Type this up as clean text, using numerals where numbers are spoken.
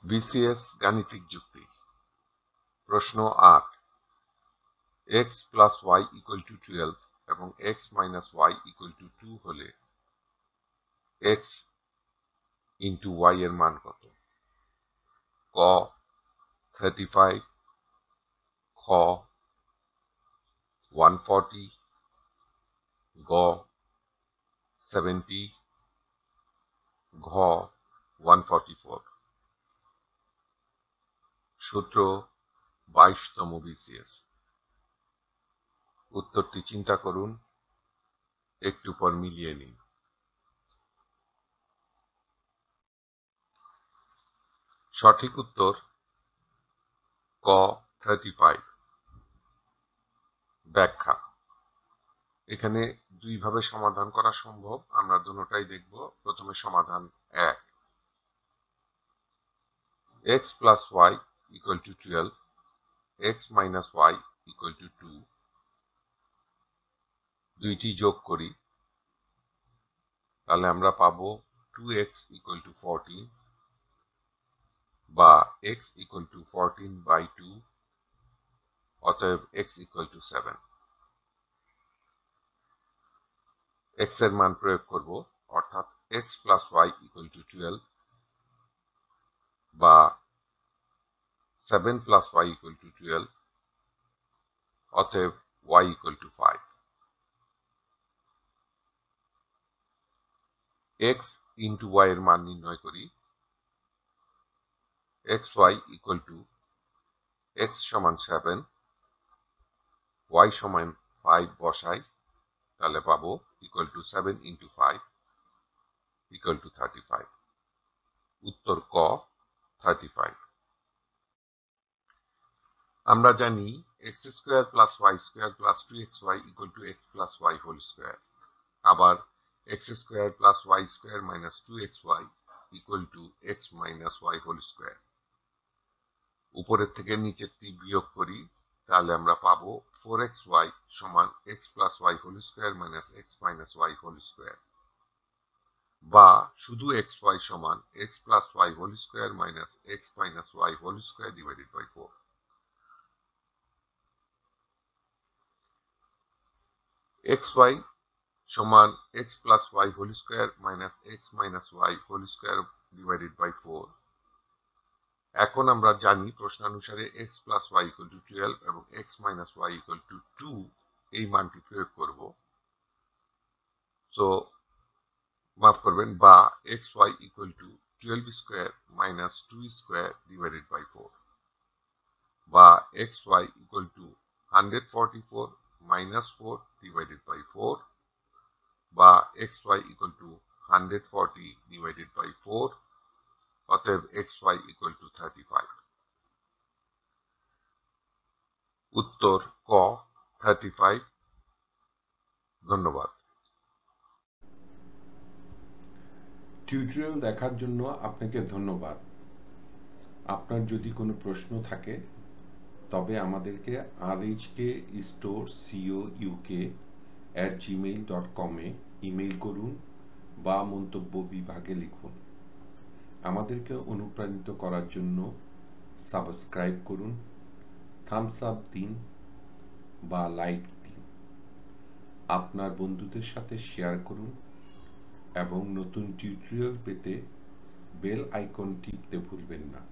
BCS গাণিতিক যুক্তি প্রশ্ন ৮ x plus y equal to 12 এবং x minus y equal to 2 হলে x into y এর মান কত? ক 35, খ 140, গ 70, ঘ 144। সূত্র 22তম বিসিএস। উত্তরটি চিন্তা করুন, একটু পর মিলিয়ে নিন। সঠিক উত্তর ক 35। ব্যাখ্যা: এখানে দুইভাবে সমাধান করা সম্ভব, আমরা দুটোটাই দেখব। প্রথমে সমাধান 1, x plus y equal to 12, x minus y equal to 2, দুইটি যোগ করি, তাহলে আমরা পাবো 2x equal to 14 বা x equal to 14/2, অতএব x equal to 7। x এর মান প্রয়োগ করব, অর্থাৎ x plus y equal to 12 বা 7 plus y equal to 12, অতএব y equal to 5। x into y এর মান নির্ণয় করি। xy equal to x সমান 7, y সমান 5 বসাই, তাহলে পাবো equal to 7 into 5 equal to 35। উত্তর ক 35। আমরা জানি x square plus y square plus 2xy equal to x plus y whole square, আবার x square plus y square minus 2xy equal to x minus y whole square। উপরের থেকে নিচেরটি বিয়োগ করি, তাহলে আমরা পাবো 4xy সমান x plus y whole square minus x minus y whole square, বা শুধু xy সমান x plus y whole square minus x minus y whole square divided by 4। xy সমান x plus y whole square minus x minus y whole square divided by 4। এখন আমরা জানি প্রশ্নানুসারে x plus y equal to 12 এবং x minus y equal to 2 এই মানটি প্রয়োগ করব। So মাফ করবেন, বা xy equal to 12 square minus 2 square divided by 4, বা xy equal to 144 minus 4 divided by 4, বা xy equal to 140 divided by 4, অতএব xy equal to 35। উত্তর ক 35। ধন্যবাদ। টিউটোরিয়াল দেখার জন্য আপনাকে ধন্যবাদ। আপনার যদি কোনো প্রশ্ন থাকে তবে আমাদেরকে rhkstorecouk@gmail.com ইমেইল করুন বা মন্তব্য বিভাগে লিখুন। আমাদেরকে অনুপ্রাণিত করার জন্য সাবস্ক্রাইব করুন, থামস আপ দিন বা লাইক দিন, আপনার বন্ধুদের সাথে শেয়ার করুন এবং নতুন টিউটোরিয়াল পেতে বেল আইকন টিপতে ভুলবেন না।